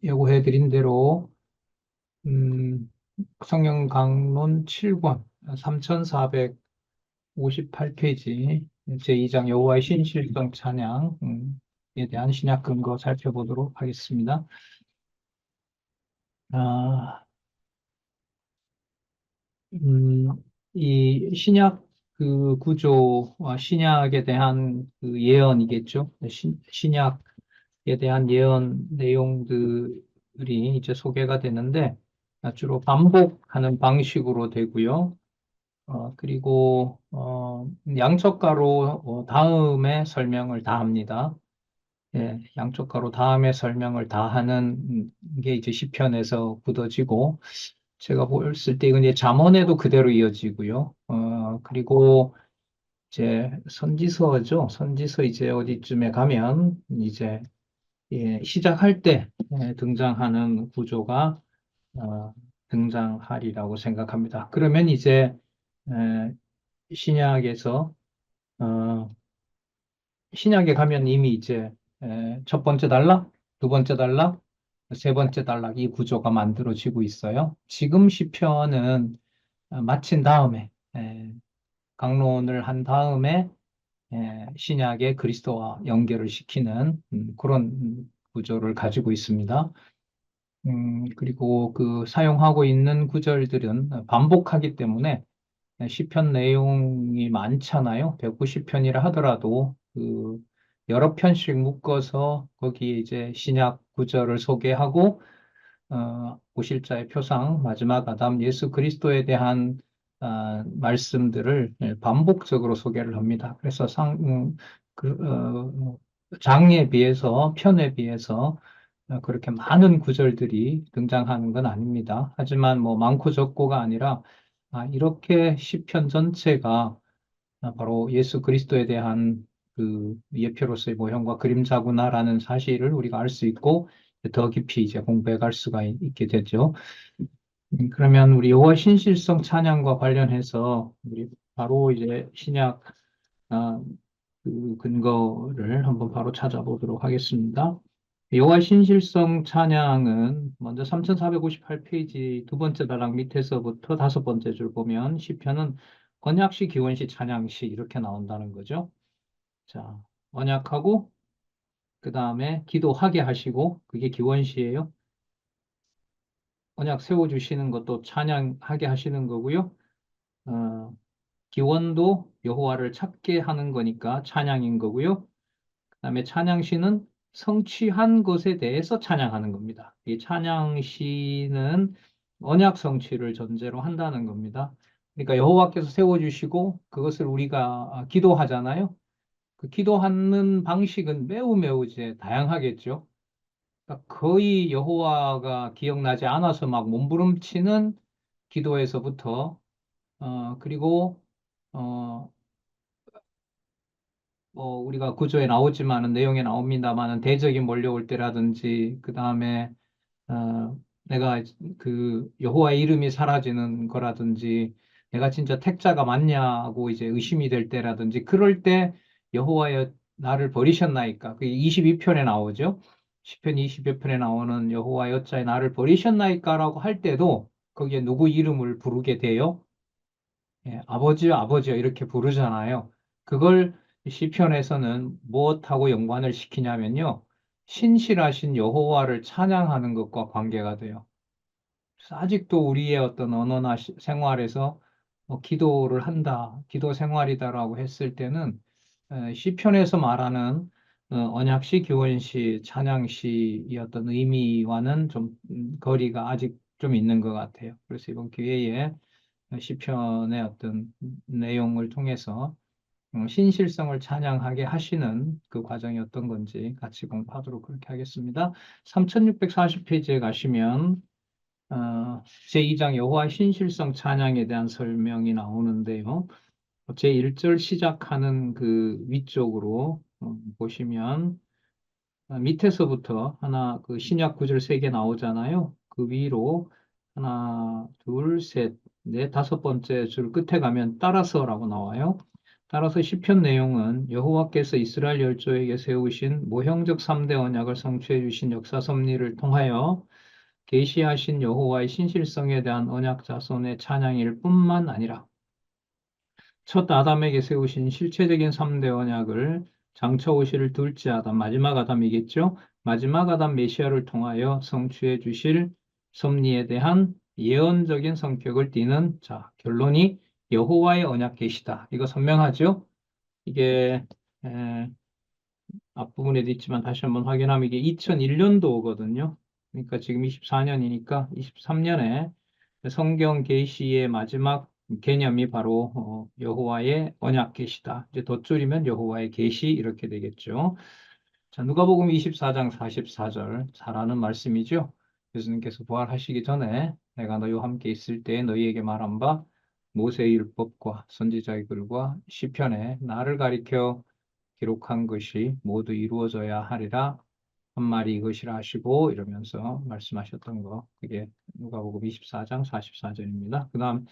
예고해드린 대로 성경 강론 7권 3458페이지 제2장 여호와의 신실성 찬양에 대한 신약 근거 살펴보도록 하겠습니다. 아, 음, 이 신약 그 구조와 신약에 대한 그 예언이겠죠. 신약에 대한 예언 내용들이 이제 소개가 되는데 주로 반복하는 방식으로 되고요. 그리고 양쪽가로 다음에 설명을 다 합니다. 예, 양쪽가로 다음에 설명을 다 하는 게 이제 시편에서 굳어지고 제가 봤을 때 이건 이제 잠언에도 그대로 이어지고요. 그리고 이제 선지서죠. 선지서 이제 어디쯤에 가면 이제 시작할 때 등장하는 구조가 어, 등장하리라고 생각합니다. 그러면 이제 에, 신약에서 어, 신약에 가면 이미 이제 첫 번째 단락, 두 번째 단락, 세 번째 단락 이 구조가 만들어지고 있어요. 지금 시편은 마친 다음에 강론을 한 다음에 신약의 그리스도와 연결을 시키는 그런 구조를 가지고 있습니다. 그리고 그 사용하고 있는 구절들은 반복하기 때문에 시편 내용이 많잖아요. 190편이라 하더라도 그 여러 편씩 묶어서 거기에 이제 신약 구절을 소개하고 오실자의 표상, 마지막 아담 예수 그리스도에 대한 말씀들을 반복적으로 소개를 합니다. 그래서 장에 비해서 편에 비해서 그렇게 많은 구절들이 등장하는 건 아닙니다. 하지만 뭐 많고 적고가 아니라 이렇게 시편 전체가 바로 예수 그리스도에 대한 그 예표로서의 모형과 그림자구나라는 사실을 우리가 알 수 있고 더 깊이 이제 공부해 갈 수가 있게 되죠. 그러면 우리 여호와 신실성 찬양과 관련해서 우리 바로 이제 신약 아, 그 근거를 한번 바로 찾아보도록 하겠습니다. 여호와 신실성 찬양은 먼저 3458페이지 두 번째 단락 밑에서부터 다섯 번째 줄 보면 시편은 언약시, 기원시, 찬양시 이렇게 나온다는 거죠. 자, 언약하고 그 다음에 기도하게 하시고 그게 기원시예요. 언약 세워주시는 것도 찬양하게 하시는 거고요. 어, 기원도 여호와를 찾게 하는 거니까 찬양인 거고요. 그다음에 찬양시는 성취한 것에 대해서 찬양하는 겁니다. 이 찬양시는 언약 성취를 전제로 한다는 겁니다. 그러니까 여호와께서 세워주시고 그것을 우리가 기도하잖아요. 그 기도하는 방식은 매우 매우 이제 다양하겠죠. 그러니까 거의 여호와가 기억나지 않아서 막 몸부림치는 기도에서부터 그리고 어, 뭐 우리가 구조에 나오지만은 내용에 나옵니다만은 대적이 몰려올 때라든지 그 다음에 내가 그 여호와의 이름이 사라지는 거라든지 내가 진짜 택자가 맞냐고 이제 의심이 될 때라든지 그럴 때 여호와여 나를 버리셨나이까 그 22편에 나오죠. 시편 22편에 나오는 여호와 여자의 나를 버리셨나이까라고 할 때도 거기에 누구 이름을 부르게 돼요. 아버지요, 아버지요, 이렇게 부르잖아요. 그걸 시편에서는 무엇하고 연관을 시키냐면요. 신실하신 여호와를 찬양하는 것과 관계가 돼요. 그래서 아직도 우리의 어떤 언어나 생활에서 기도를 한다, 기도 생활이다라고 했을 때는 시편에서 말하는 언약시, 기원시, 찬양시의 어떤 의미와는 좀 거리가 아직 좀 있는 것 같아요. 그래서 이번 기회에 시편의 어떤 내용을 통해서 신실성을 찬양하게 하시는 그 과정이 어떤 건지 같이 공부하도록 그렇게 하겠습니다. 3640페이지에 가시면 제2장 여호와 신실성 찬양에 대한 설명이 나오는데요. 제1절 시작하는 그 위쪽으로 보시면 밑에서부터 하나 그 신약 구절 세 개 나오잖아요. 그 위로 하나, 둘, 셋, 넷, 다섯 번째 줄 끝에 가면 따라서라고 나와요. 따라서 시편 내용은 여호와께서 이스라엘 열조에게 세우신 모형적 3대 언약을 성취해 주신 역사 섭리를 통하여 계시하신 여호와의 신실성에 대한 언약 자손의 찬양일 뿐만 아니라 첫 아담에게 세우신 실체적인 3대 언약을 장차 오실 둘째 아담, 마지막 아담이겠죠? 마지막 아담 메시아를 통하여 성취해 주실 섭리에 대한 예언적인 성격을 띠는 자, 결론이 여호와의 언약 계시다. 이거 선명하죠? 이게 앞부분에도 있지만 다시 한번 확인하면 이게 2001년도거든요. 그러니까 지금 24년이니까 23년에 성경 계시의 마지막 개념이 바로 여호와의 언약 계시다. 이제 덧줄이면 여호와의 계시 이렇게 되겠죠. 자, 누가복음 24장 44절 잘 아는 말씀이죠. 예수님께서 부활하시기 전에 내가 너희와 함께 있을 때 너희에게 말한 바 모세의 율법과 선지자의 글과 시편에 나를 가리켜 기록한 것이 모두 이루어져야 하리라 한 말이 이것이라 하시고 이러면서 말씀하셨던 거 그게 누가복음 24장 44절입니다. 그 다음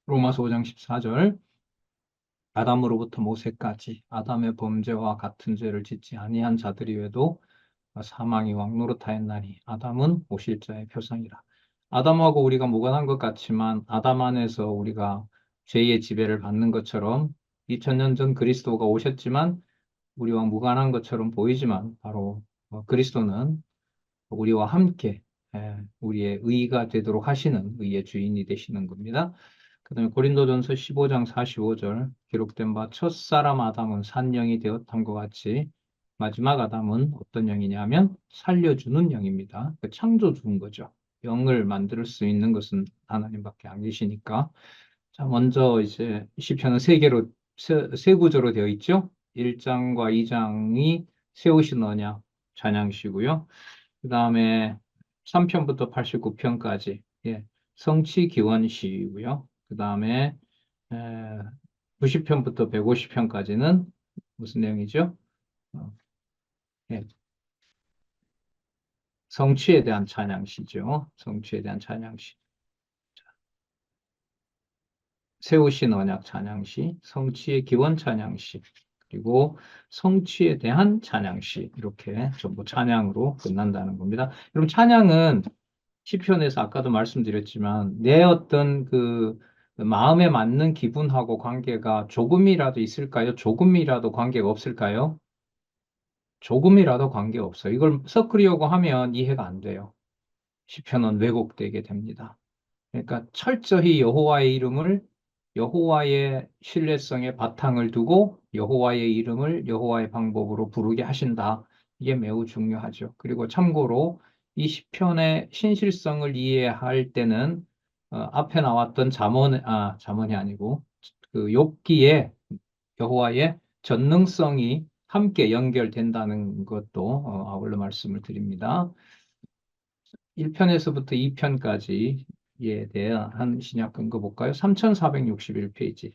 로마서 5장 14절 아담으로부터 모세까지 아담의 범죄와 같은 죄를 짓지 아니한 자들이 외도 사망이 왕노릇하였나니 아담은 오실 자의 표상이라. 아담하고 우리가 무관한 것 같지만 아담 안에서 우리가 죄의 지배를 받는 것처럼 2000년 전 그리스도가 오셨지만 우리와 무관한 것처럼 보이지만 바로 그리스도는 우리와 함께 우리의 의가 되도록 하시는 의의 주인이 되시는 겁니다. 그 다음에 고린도전서 15장 45절 기록된 바 첫사람 아담은 산영이 되었던 것 같이 마지막 아담은 어떤 영이냐면 살려주는 영입니다. 그 창조주인 거죠. 영을 만들 수 있는 것은 하나님밖에 안 계시니까. 자, 먼저 이제 시편은 세 개로 세 구조로 되어 있죠. 1장과 2장이 세우신 언약 찬양시고요. 그 다음에 3편부터 89편까지 예, 성취 기원시고요. 그 다음에 90편부터 150편까지는 무슨 내용이죠? 어, 예, 성취에 대한 찬양시죠. 성취에 대한 찬양시. 세우신 언약 찬양시, 성취의 기원 찬양시, 그리고 성취에 대한 찬양시 이렇게 전부 찬양으로 끝난다는 겁니다. 그럼 찬양은 시편에서 아까도 말씀드렸지만 내 어떤 그 마음에 맞는 기분하고 관계가 조금이라도 있을까요? 조금이라도 관계가 없을까요? 조금이라도 관계가 없어요. 이걸 섞으려고 하면 이해가 안 돼요. 시편은 왜곡되게 됩니다. 그러니까 철저히 여호와의 이름을 여호와의 신뢰성에 바탕을 두고 여호와의 이름을 여호와의 방법으로 부르게 하신다. 이게 매우 중요하죠. 그리고 참고로 이 시편의 신실성을 이해할 때는 앞에 나왔던 잠언이 아니고 그 욥기에 여호와의 전능성이 함께 연결된다는 것도 아울러 말씀을 드립니다. 1편에서부터 2편까지에 대한 신약 근거 볼까요? 3461페이지.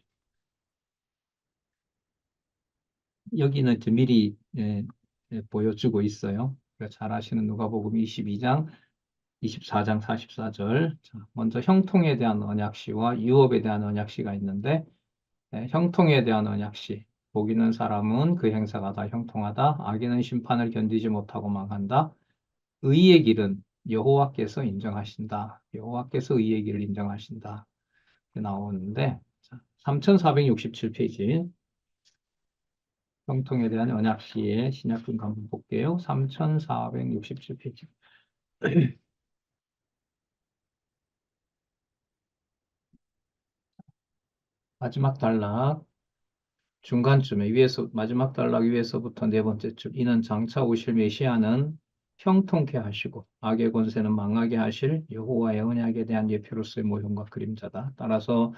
여기는 이제 미리 보여주고 있어요. 잘 아시는 누가복음 22장, 24장 44절. 자, 먼저 형통에 대한 언약시와 유업에 대한 언약시가 있는데 형통에 대한 언약시. 복 있는 사람은 그 행사가 다 형통하다. 악인은 심판을 견디지 못하고 망한다. 의의 길은 여호와께서 인정하신다. 여호와께서 의의 길을 인정하신다. 이렇게 나오는데 3467페이지 형통에 대한 언약시의 신약분 한번 볼게요. 3467페이지 마지막 단락 중간쯤에 위에서 마지막 단락 위에서부터 네 번째 줄 이는 장차 오실 메시아는 형통케 하시고 악의 권세는 망하게 하실 여호와의 언약에 대한 예표로서의 모형과 그림자다. 따라서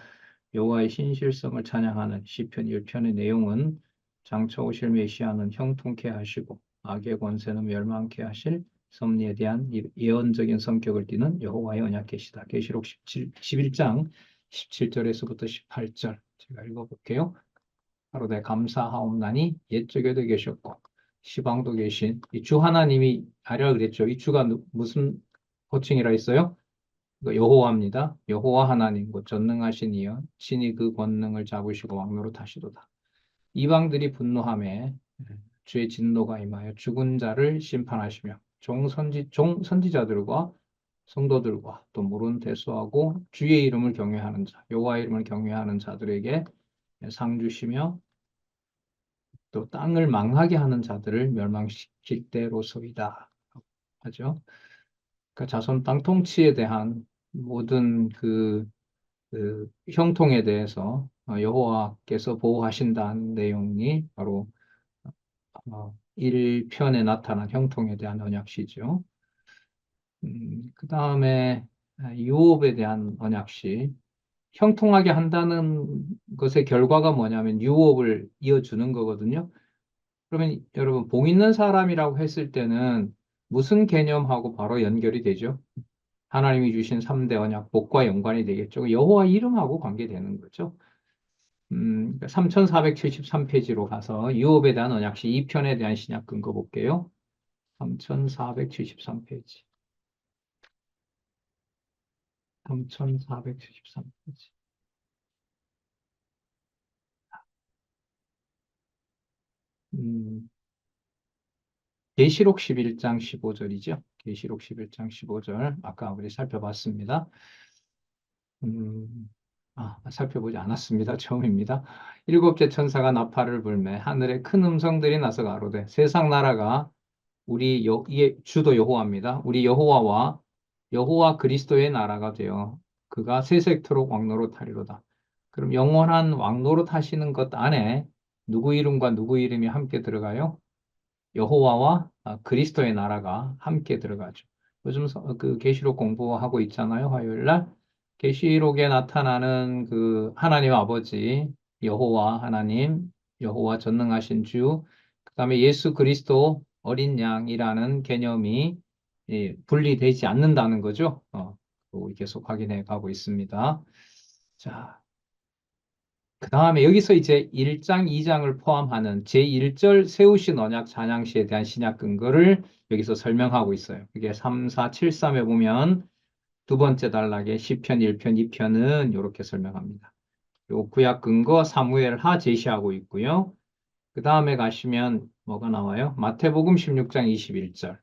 여호와의 신실성을 찬양하는 시편 1편의 내용은 장차 오실 메시아는 형통케 하시고 악의 권세는 멸망케 하실 섭리에 대한 예언적인 성격을 띠는 여호와의 언약 계시다. 계시록 11장 17절에서부터 18절 제가 읽어볼게요. 바로 내 감사하옵나니 옛적에도 계셨고 시방도 계신 이 주 하나님이 하려 그랬죠. 이 주가 무슨 호칭이라 했어요? 이거 여호와입니다. 여호와 하나님 곧 전능하신 이여 친히 그 권능을 잡으시고 왕노로 타시도다. 이방들이 분노하매 주의 진노가 임하여 죽은 자를 심판하시며 종 선지자들과 성도들과 또 물은 대수하고 주의 이름을 경외하는 자, 여호와의 이름을 경외하는 자들에게 상 주시며 또 땅을 망하게 하는 자들을 멸망시킬 때로서이다. 하죠. 그러니까 자손 땅 통치에 대한 모든 그 형통에 대해서 여호와께서 보호하신다는 내용이 바로 1편에 나타난 형통에 대한 언약시죠. 그 다음에 유업에 대한 언약시. 형통하게 한다는 것의 결과가 뭐냐면 유업을 이어주는 거거든요. 그러면 여러분, 복 있는 사람이라고 했을 때는 무슨 개념하고 바로 연결이 되죠? 하나님이 주신 3대 언약, 복과 연관이 되겠죠. 여호와 이름하고 관계되는 거죠. 3473페이지로 가서 유업에 대한 언약시 2편에 대한 신약 근거 볼게요. 3473페이지. 3473페이지. 계시록 11장 15절이죠. 계시록 11장 15절. 아까 우리 살펴봤습니다. 살펴보지 않았습니다. 처음입니다. 일곱째 천사가 나팔을 불매 하늘에 큰 음성들이 나서 가로되 세상 나라가 우리 이게 주도 여호와입니다. 우리 여호와와 여호와 그리스도의 나라가 되어 그가 세세토록 왕노로 타리로다. 그럼 영원한 왕노로 타시는 것 안에 누구 이름과 누구 이름이 함께 들어가요? 여호와와 그리스도의 나라가 함께 들어가죠. 요즘 그 계시록 공부하고 있잖아요. 화요일 날. 계시록에 나타나는 그 하나님 아버지, 여호와 하나님, 여호와 전능하신 주, 그다음에 예수 그리스도 어린 양이라는 개념이 분리되지 않는다는 거죠. 그거 계속 확인해 가고 있습니다. 자, 그 다음에 여기서 이제 1장, 2장을 포함하는 제1절 세우신 언약 찬양시에 대한 신약 근거를 여기서 설명하고 있어요. 그게 3, 4, 7, 3에 보면 두 번째 단락에 시편 1편, 2편은 이렇게 설명합니다. 요 구약 근거 사무엘하 제시하고 있고요. 그 다음에 가시면 뭐가 나와요? 마태복음 16장 21절.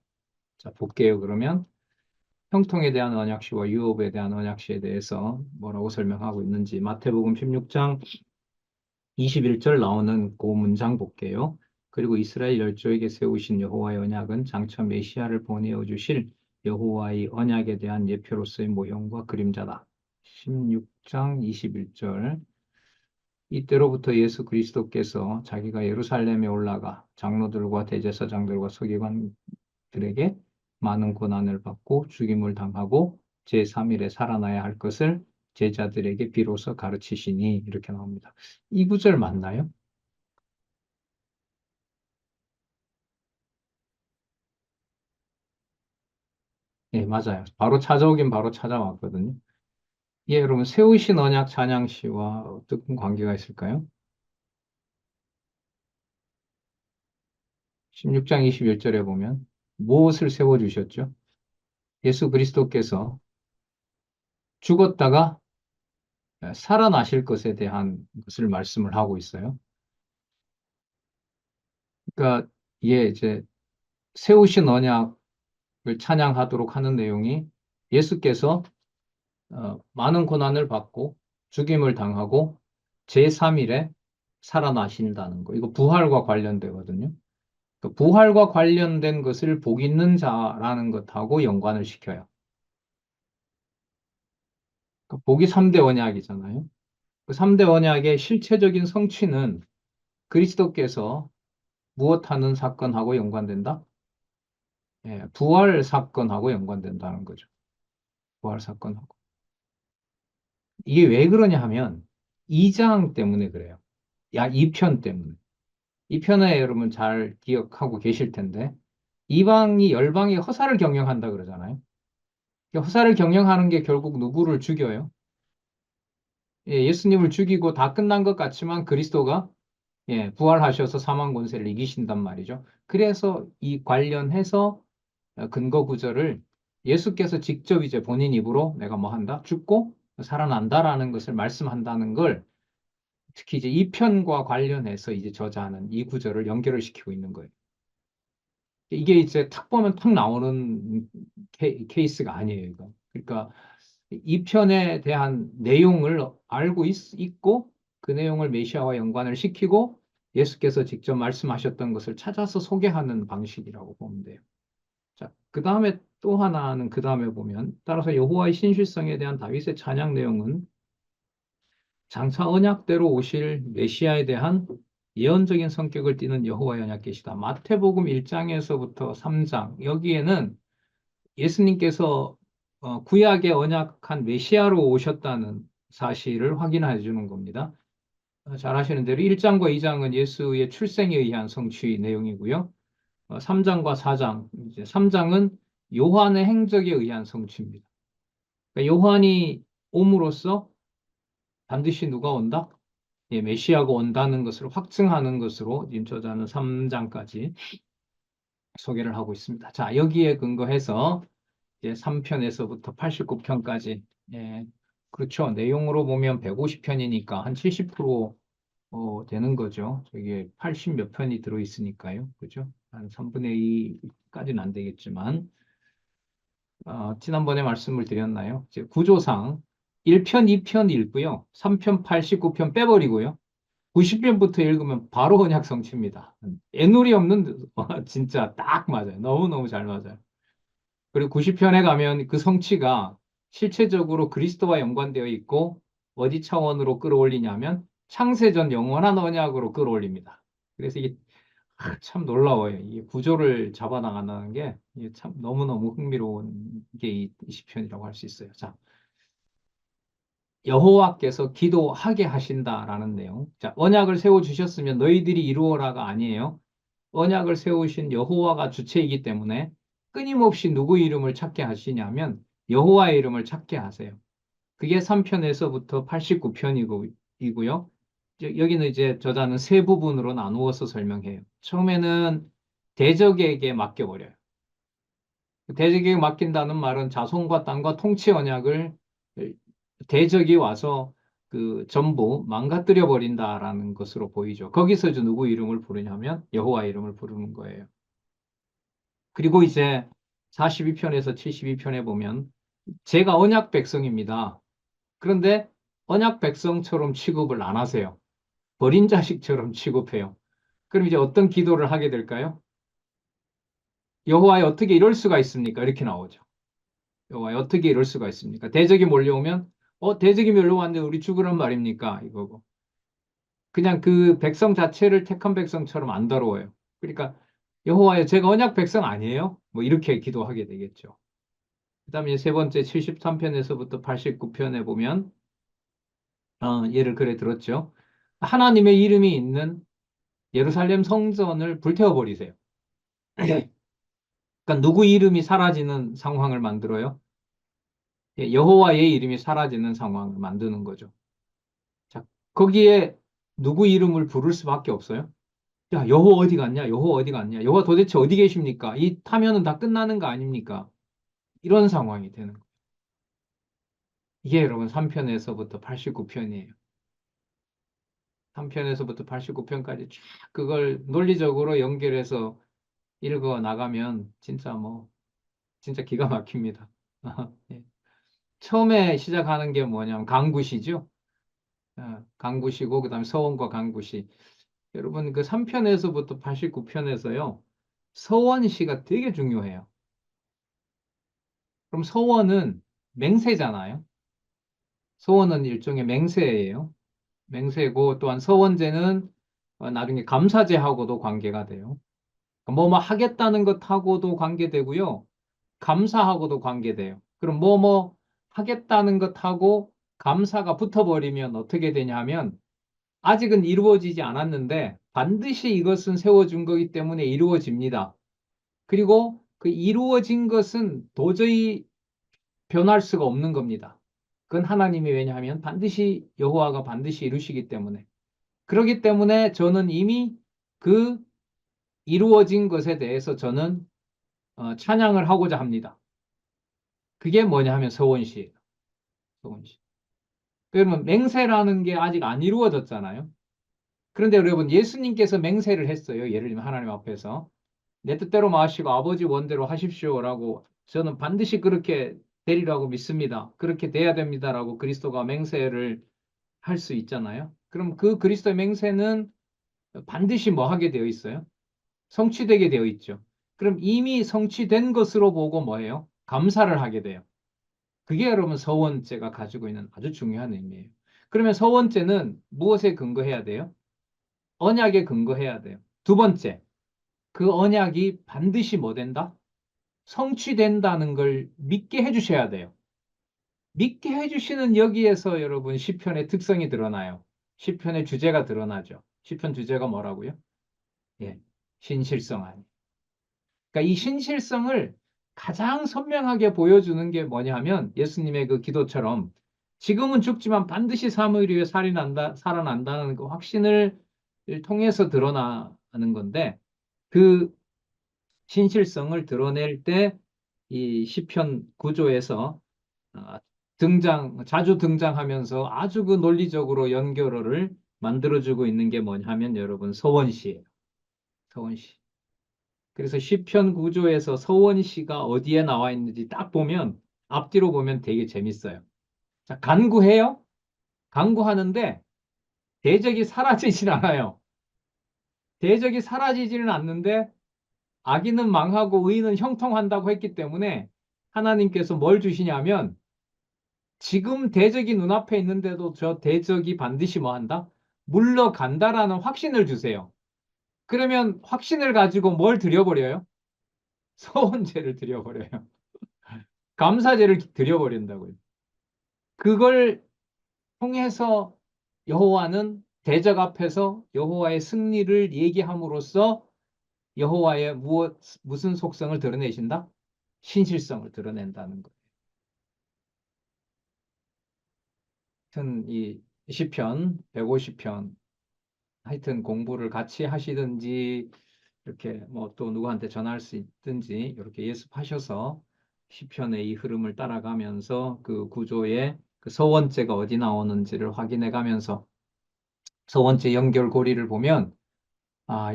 자, 볼게요. 그러면 형통에 대한 언약시와 유업에 대한 언약시에 대해서 뭐라고 설명하고 있는지 마태복음 16장 21절 나오는 그 문장 볼게요. 그리고 이스라엘 열조에게 세우신 여호와의 언약은 장차 메시아를 보내어 주실 여호와의 언약에 대한 예표로서의 모형과 그림자다. 16장 21절. 이때로부터 예수 그리스도께서 자기가 예루살렘에 올라가 장로들과 대제사장들과 서기관들에게 많은 고난을 받고 죽임을 당하고 제3일에 살아나야 할 것을 제자들에게 비로소 가르치시니 이렇게 나옵니다. 이 구절 맞나요? 예, 맞아요. 바로 찾아오긴 바로 찾아왔거든요. 예, 여러분, 세우신 언약 찬양시와 어떤 관계가 있을까요? 16장 21절에 보면 무엇을 세워주셨죠? 예수 그리스도께서 죽었다가 살아나실 것에 대한 것을 말씀을 하고 있어요. 그러니까, 이제 세우신 언약을 찬양하도록 하는 내용이 예수께서 많은 고난을 받고 죽임을 당하고 제3일에 살아나신다는 거. 이거 부활과 관련되거든요. 그 부활과 관련된 것을 복 있는 자라는 것하고 연관을 시켜요. 그 복이 3대 언약이잖아요. 그 3대 언약의 실체적인 성취는 그리스도께서 무엇하는 사건하고 연관된다? 예, 부활 사건하고 연관된다는 거죠. 부활 사건하고. 이게 왜 그러냐 하면 2장 때문에 그래요. 2편 때문에. 이 편에 여러분 잘 기억하고 계실 텐데 이방이 열방이 허사를 경영한다 그러잖아요. 허사를 경영하는 게 결국 누구를 죽여요? 예, 예수님을 죽이고 다 끝난 것 같지만 그리스도가 부활하셔서 사망 권세를 이기신단 말이죠. 그래서 이 관련해서 근거 구절을 예수께서 직접 이제 본인 입으로 내가 뭐 한다? 죽고 살아난다라는 것을 말씀한다는 걸 특히 이제 이 편과 관련해서 이제 저자는 이 구절을 연결을 시키고 있는 거예요. 이게 이제 탁 보면 탁 나오는 케이스가 아니에요, 이거. 그러니까 이 편에 대한 내용을 알고 있고 그 내용을 메시아와 연관을 시키고 예수께서 직접 말씀하셨던 것을 찾아서 소개하는 방식이라고 보면 돼요. 자, 그 다음에 또 하나는 그 다음에 보면 따라서 여호와의 신실성에 대한 다윗의 찬양 내용은 장차 언약대로 오실 메시아에 대한 예언적인 성격을 띠는 여호와의 언약 계시다. 마태복음 1장에서부터 3장 여기에는 예수님께서 구약에 언약한 메시아로 오셨다는 사실을 확인해 주는 겁니다. 잘 아시는 대로 1장과 2장은 예수의 출생에 의한 성취 내용이고요. 3장과 4장, 이제 3장은 요한의 행적에 의한 성취입니다. 그러니까 요한이 옴으로써 반드시 누가 온다? 예, 메시아가 온다는 것을 확증하는 것으로 지금 저자는 3장까지 소개를 하고 있습니다. 자, 여기에 근거해서 이제 3편에서부터 89편까지, 예, 그렇죠. 내용으로 보면 150편이니까 한 70% 되는 거죠. 저게 80 몇 편이 들어있으니까요. 그죠? 한 3분의 2까지는 안 되겠지만, 지난번에 말씀을 드렸나요? 이제 구조상 1편, 2편 읽고요. 3편, 89편 빼버리고요. 90편부터 읽으면 바로 언약 성취입니다. 애누리 없는, 진짜 딱 맞아요. 너무너무 잘 맞아요. 그리고 90편에 가면 그 성취가 실체적으로 그리스도와 연관되어 있고 어디 차원으로 끌어올리냐면 창세전 영원한 언약으로 끌어올립니다. 그래서 이게 참 놀라워요. 이 구조를 잡아나간다는 게 이게 참 너무너무 흥미로운 게 이 시편이라고 할 수 있어요. 자, 여호와께서 기도하게 하신다라는 내용. 자, 언약을 세워 주셨으면 너희들이 이루어라가 아니에요. 언약을 세우신 여호와가 주체이기 때문에 끊임없이 누구 이름을 찾게 하시냐면 여호와의 이름을 찾게 하세요. 그게 3편에서부터 89편이고요. 여기는 이제 저자는 세 부분으로 나누어서 설명해요. 처음에는 대적에게 맡겨버려요. 대적에게 맡긴다는 말은 자손과 땅과 통치 언약을 대적이 와서 그 전부 망가뜨려 버린다라는 것으로 보이죠. 거기서 이제 누구 이름을 부르냐면 여호와 이름을 부르는 거예요. 그리고 이제 42편에서 72편에 보면 제가 언약 백성입니다. 그런데 언약 백성처럼 취급을 안 하세요. 버린 자식처럼 취급해요. 그럼 이제 어떤 기도를 하게 될까요? 여호와에 어떻게 이럴 수가 있습니까? 이렇게 나오죠. 여호와에 어떻게 이럴 수가 있습니까? 대적이 몰려오면 대적이 몰려왔는데 우리 죽으란 말입니까? 이거고. 그냥 그 백성 자체를 택한 백성처럼 안 다루어요. 그러니까 여호와여 제가 언약 백성 아니에요? 뭐 이렇게 기도하게 되겠죠. 그다음에 세 번째 73편에서부터 89편에 보면 예를 그래 들었죠. 하나님의 이름이 있는 예루살렘 성전을 불태워 버리세요. 그러니까 누구 이름이 사라지는 상황을 만들어요? 예, 여호와의 이름이 사라지는 상황을 만드는 거죠. 자, 거기에 누구 이름을 부를 수밖에 없어요. 야, 여호와 어디 갔냐? 여호와 어디 갔냐? 여호와 도대체 어디 계십니까? 이 타면은 다 끝나는 거 아닙니까? 이런 상황이 되는 거예요. 이게 여러분 3편에서부터 89편이에요. 3편에서부터 89편까지 쫙 그걸 논리적으로 연결해서 읽어 나가면 진짜 뭐 진짜 기가 막힙니다. 예. 처음에 시작하는 게 뭐냐면 강구시죠. 강구시고 그다음에 서원과 강구시. 여러분 그 3편에서부터 89편에서요. 서원시가 되게 중요해요. 그럼 서원은 맹세잖아요. 서원은 일종의 맹세예요. 맹세고 또한 서원제는 나중에 감사제하고도 관계가 돼요. 뭐뭐 하겠다는 것하고도 관계되고요. 감사하고도 관계돼요. 그럼 뭐뭐 하겠다는 것하고 감사가 붙어버리면 어떻게 되냐면 아직은 이루어지지 않았는데 반드시 이것은 세워준 거기 때문에 이루어집니다. 그리고 그 이루어진 것은 도저히 변할 수가 없는 겁니다. 그건 하나님이 왜냐하면 반드시 여호와가 반드시 이루시기 때문에. 그렇기 때문에 저는 이미 그 이루어진 것에 대해서 저는 찬양을 하고자 합니다. 그게 뭐냐 하면 서원시예요. 서원시. 그러면 맹세라는 게 아직 안 이루어졌잖아요. 그런데 여러분, 예수님께서 맹세를 했어요. 예를 들면 하나님 앞에서. 내 뜻대로 마시고 아버지 원대로 하십시오라고 저는 반드시 그렇게 되리라고 믿습니다. 그렇게 돼야 됩니다라고 그리스도가 맹세를 할 수 있잖아요. 그럼 그 그리스도의 맹세는 반드시 뭐 하게 되어 있어요? 성취되게 되어 있죠. 그럼 이미 성취된 것으로 보고 뭐예요? 감사를 하게 돼요. 그게 여러분 서원죄가 가지고 있는 아주 중요한 의미예요. 그러면 서원죄는 무엇에 근거해야 돼요? 언약에 근거해야 돼요. 두 번째, 그 언약이 반드시 뭐 된다? 성취된다는 걸 믿게 해주셔야 돼요. 믿게 해주시는 여기에서 여러분 시편의 특성이 드러나요. 시편의 주제가 드러나죠. 시편 주제가 뭐라고요? 예, 신실성 아니. 그러니까 이 신실성을 가장 선명하게 보여주는 게 뭐냐 하면 예수님의 그 기도처럼 지금은 죽지만 반드시 사무일 후에 살아난다는 그 확신을 통해서 드러나는 건데 그 신실성을 드러낼 때 이 시편 구조에서 아, 자주 등장하면서 아주 그 논리적으로 연결어를 만들어주고 있는 게 뭐냐면 여러분 서원시예요. 서원시. 그래서 시편 구조에서 서원시가 어디에 나와 있는지 딱 보면 앞뒤로 보면 되게 재밌어요. 자, 간구해요. 간구하는데 대적이 사라지진 않아요. 대적이 사라지지는 않는데 악인은 망하고 의인은 형통한다고 했기 때문에 하나님께서 뭘 주시냐면 지금 대적이 눈앞에 있는데도 저 대적이 반드시 뭐 한다? 물러간다라는 확신을 주세요. 그러면 확신을 가지고 뭘 드려버려요? 소원제를 드려버려요. 감사제를 드려버린다고요. 그걸 통해서 여호와는 대적 앞에서 여호와의 승리를 얘기함으로써 여호와의 무슨 속성을 드러내신다? 신실성을 드러낸다는 거예요. 하여튼 이 시편 150편 하여튼 공부를 같이 하시든지 이렇게 뭐 또 누구한테 전할 수 있든지 이렇게 예습하셔서 시편의 이 흐름을 따라가면서 그 구조의 그 서원죄가 어디 나오는지를 확인해 가면서 서원죄 연결고리를 보면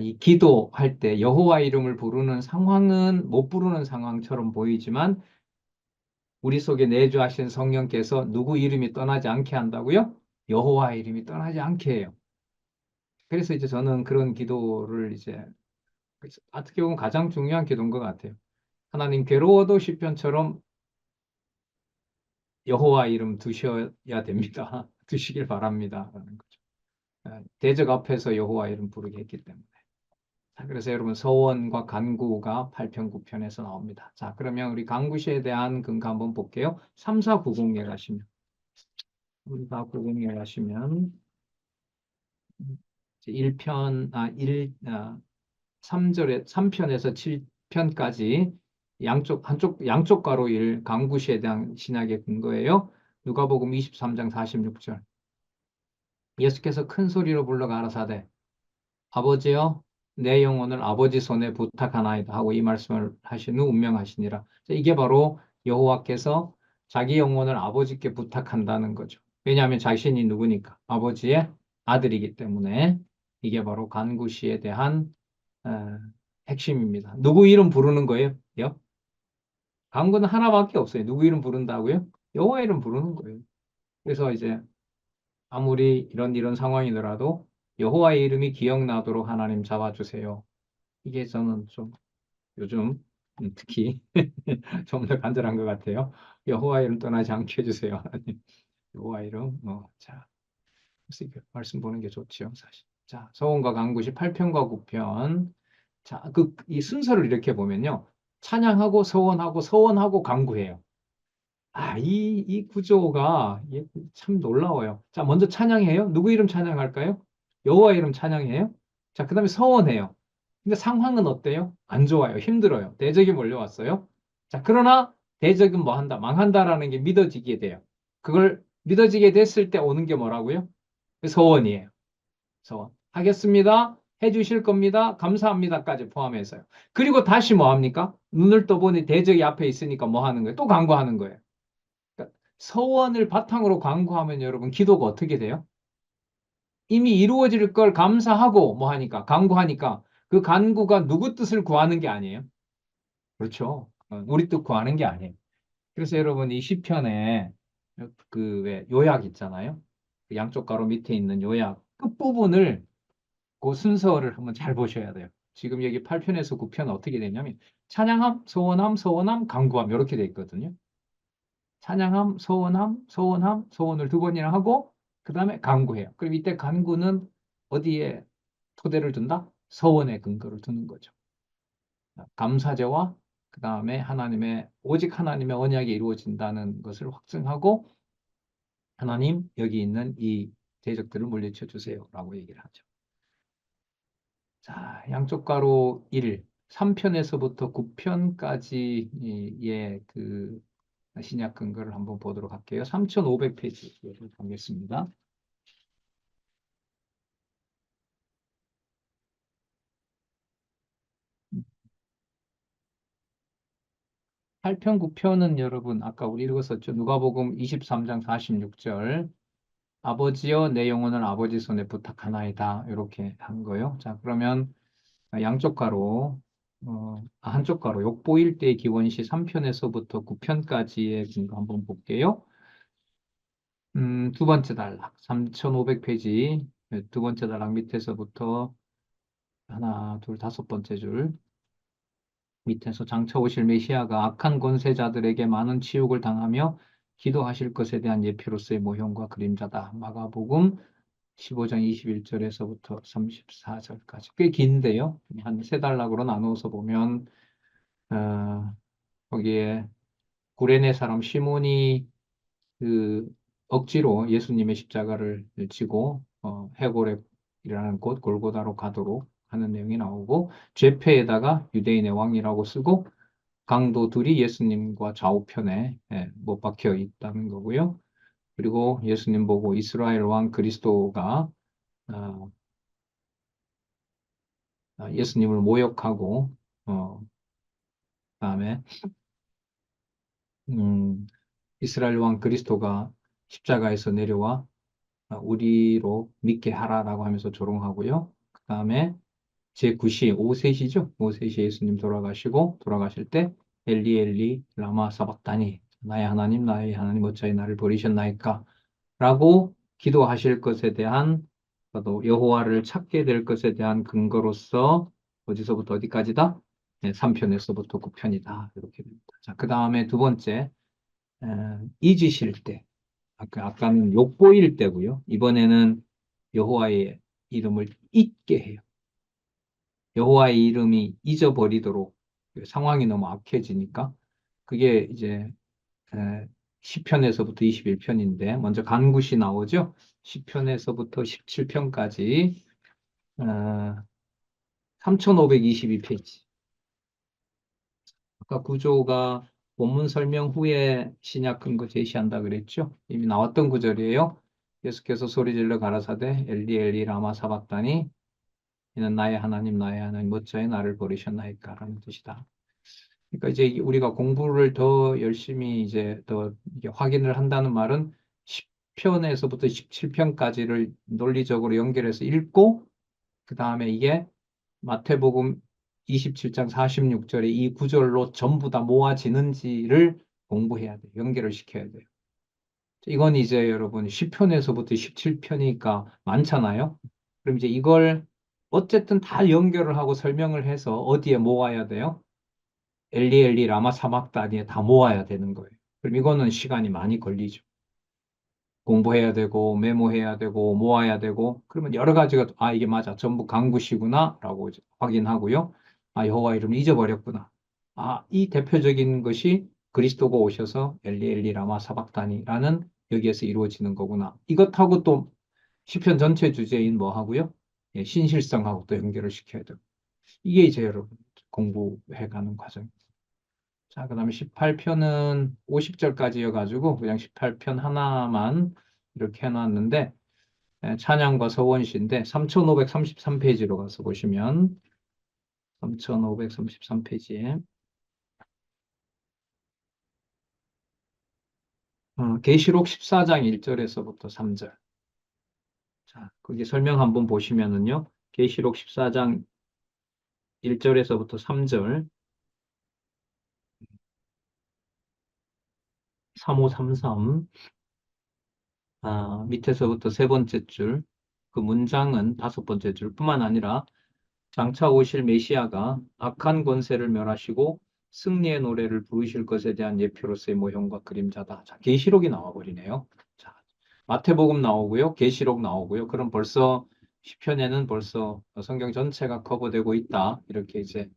이 기도할 때 여호와 이름을 부르는 상황은 못 부르는 상황처럼 보이지만 우리 속에 내주하신 성령께서 누구 이름이 떠나지 않게 한다고요? 여호와 이름이 떠나지 않게 해요. 그래서 이제 저는 그런 기도를 이제 어떻게 보면 가장 중요한 기도인 것 같아요. 하나님 괴로워도 시편처럼 여호와 이름 두셔야 됩니다. 두시길 바랍니다. 라는 거죠. 대적 앞에서 여호와 이름 부르게 했기 때문에. 자, 그래서 여러분 서원과 간구가 8편 9편에서 나옵니다. 자, 그러면 우리 간구시에 대한 근거 한번 볼게요. 3490에 가시면 3490에 가시면 1편 3절에 3편에서 7편까지 양쪽 가로 강구시에 대한 신약의 근거예요. 누가복음 23장 46절. 예수께서 큰 소리로 불러 가라사대 아버지여 내 영혼을 아버지 손에 부탁하나이다 하고 이 말씀을 하신 후 운명하시니라. 이게 바로 여호와께서 자기 영혼을 아버지께 부탁한다는 거죠. 왜냐하면 자신이 누구니까 아버지의 아들이기 때문에 이게 바로 간구시에 대한 어, 핵심입니다. 누구 이름 부르는 거예요? 간구는 하나밖에 없어요. 누구 이름 부른다고요? 여호와 이름 부르는 거예요. 그래서 이제 아무리 이런 상황이더라도 여호와의 이름이 기억나도록 하나님 잡아주세요. 이게 저는 좀 요즘 특히 좀 더 간절한 것 같아요. 여호와 이름 떠나지 않게 해주세요. 하나님. 여호와 이름 자 말씀 보는 게 좋죠, 사실. 자, 서원과 강구시 8편과 9편. 자, 이 순서를 이렇게 보면요. 찬양하고 서원하고 서원하고 강구해요. 이 구조가 참 놀라워요. 자, 먼저 찬양해요. 누구 이름 찬양할까요? 여호와 이름 찬양해요. 자, 그다음에 서원해요. 근데 상황은 어때요? 안 좋아요. 힘들어요. 대적이 몰려왔어요. 자, 그러나 대적은 뭐 한다? 망한다라는 게 믿어지게 돼요. 그걸 믿어지게 됐을 때 오는 게 뭐라고요? 서원이에요. 서원. 하겠습니다. 해주실 겁니다. 감사합니다까지 포함해서요. 그리고 다시 뭐 합니까? 눈을 떠보니 대적이 앞에 있으니까 뭐 하는 거예요? 또 간구하는 거예요. 그러니까 서원을 바탕으로 간구하면 여러분 기도가 어떻게 돼요? 이미 이루어질 걸 감사하고 뭐 하니까 간구하니까 그 간구가 누구 뜻을 구하는 게 아니에요. 그렇죠. 우리 뜻 구하는 게 아니에요. 그래서 여러분 이 시편에 그 왜 요약 있잖아요. 그 양쪽 가로 밑에 있는 요약 끝부분을 그 순서를 한번 잘 보셔야 돼요. 지금 여기 8편에서 9편 어떻게 되냐면 찬양함, 소원함, 소원함, 간구함 이렇게 돼 있거든요. 찬양함, 소원함, 소원함, 소원을 두 번이나 하고 그 다음에 간구해요. 그럼 이때 간구는 어디에 토대를 둔다? 서원의 근거를 두는 거죠. 감사제와 그 다음에 하나님의 오직 하나님의 언약이 이루어진다는 것을 확증하고 하나님 여기 있는 이 대적들을 물리쳐 주세요라고 얘기를 하죠. 자, 양쪽 가로 1, 3편에서부터 9편까지의 그 신약 근거를 한번 보도록 할게요. 3,500페이지 보겠습니다. 8편, 9편은 여러분 아까 우리 읽었었죠. 누가복음 23장 46절 아버지여 내 영혼을 아버지 손에 부탁하나이다 이렇게 한 거예요. 자, 그러면 양쪽 가로 한쪽 가로 욕보일 때 기원시 3편에서부터 9편까지의 근거 한번 볼게요. 두 번째 단락 3,500페이지 두 번째 단락 밑에서부터 하나, 둘, 다섯 번째 줄 밑에서 장차 오실 메시아가 악한 권세자들에게 많은 치욕을 당하며 기도하실 것에 대한 예표로서의 모형과 그림자다. 마가복음 15장 21절에서부터 34절까지 꽤 긴데요. 한 세 단락으로 나누어서 보면 거기에 구레네 사람 시몬이 그 억지로 예수님의 십자가를 지고 해골이라는 곳 골고다로 가도록 하는 내용이 나오고 죄패에다가 유대인의 왕이라고 쓰고 강도 둘이 예수님과 좌우편에 못 박혀 있다는 거고요. 그리고 예수님 보고 이스라엘 왕 그리스도가 어, 예수님을 모욕하고 그다음에 음, 이스라엘 왕 그리스도가 십자가에서 내려와 우리로 믿게 하라라고 하면서 조롱하고요. 그 다음에 제9시 오셋이죠. 오셋이 예수님 돌아가시고 돌아가실 때 엘리 엘리 라마 사박다니 나의 하나님 나의 하나님 어찌하여 나를 버리셨나이까 라고 기도하실 것에 대한 또 여호와를 찾게 될 것에 대한 근거로서 어디서부터 어디까지다? 네, 3편에서부터 9편이다. 이렇게 됩니다. 자, 그 다음에 두 번째 잊으실 때 아까는 욕보일 때고요. 이번에는 여호와의 이름을 잊게 해요. 여호와의 이름이 잊어버리도록 상황이 너무 악해지니까 그게 이제 에, 10편에서부터 21편인데 먼저 간굿이 나오죠. 10편에서부터 17편까지 3522페이지. 아까 구조가 본문 설명 후에 신약 근거 제시한다 그랬죠. 이미 나왔던 구절이에요. 예수께서 소리질러 가라사대 엘리 엘리 라마 사박다니 이는 나의 하나님 나의 하나님 어찌하여 나를 버리셨나이까 라는 뜻이다. 그러니까 이제 우리가 공부를 더 열심히 이제 더 이게 확인을 한다는 말은 10편에서부터 17편까지를 논리적으로 연결해서 읽고 그 다음에 이게 마태복음 27장 46절에 이 구절로 전부 다 모아지는지를 공부해야 돼요. 연결을 시켜야 돼요. 이건 이제 여러분 10편에서부터 17편이니까 많잖아요. 그럼 이제 이걸 어쨌든 다 연결을 하고 설명을 해서 어디에 모아야 돼요? 엘리 엘리 라마 사막다니에 다 모아야 되는 거예요. 그럼 이거는 시간이 많이 걸리죠. 공부해야 되고 메모해야 되고 모아야 되고 그러면 여러 가지가 이게 맞아 전부 강구시구나라고 이제 확인하고요. 여호와 이름을 잊어버렸구나. 이 대표적인 것이 그리스도가 오셔서 엘리 엘리 라마 사박다니라는 여기에서 이루어지는 거구나. 이것하고 또 시편 전체 주제인 뭐 하고요? 예, 신실성하고 또 연결을 시켜야 되고 이게 이제 여러분 공부해가는 과정. 자, 그 다음에 18편은 50절까지여가지고 그냥 18편 하나만 이렇게 해놨는데 찬양과 서원시인데 3533페이지로 가서 보시면 3533페이지에 계시록 14장 1절에서부터 3절. 자, 거기 설명 한번 보시면은요. 계시록 14장 1절에서부터 3절, 3533, 밑에서부터 세 번째 줄, 그 문장은 다섯 번째 줄뿐만 아니라 장차 오실 메시아가 악한 권세를 멸하시고 승리의 노래를 부르실 것에 대한 예표로서의 모형과 그림자다. 자, 계시록이 나와버리네요. 자, 마태복음 나오고요, 계시록 나오고요. 그럼 벌써 시편에는 벌써 성경 전체가 커버되고 있다. 이렇게 이제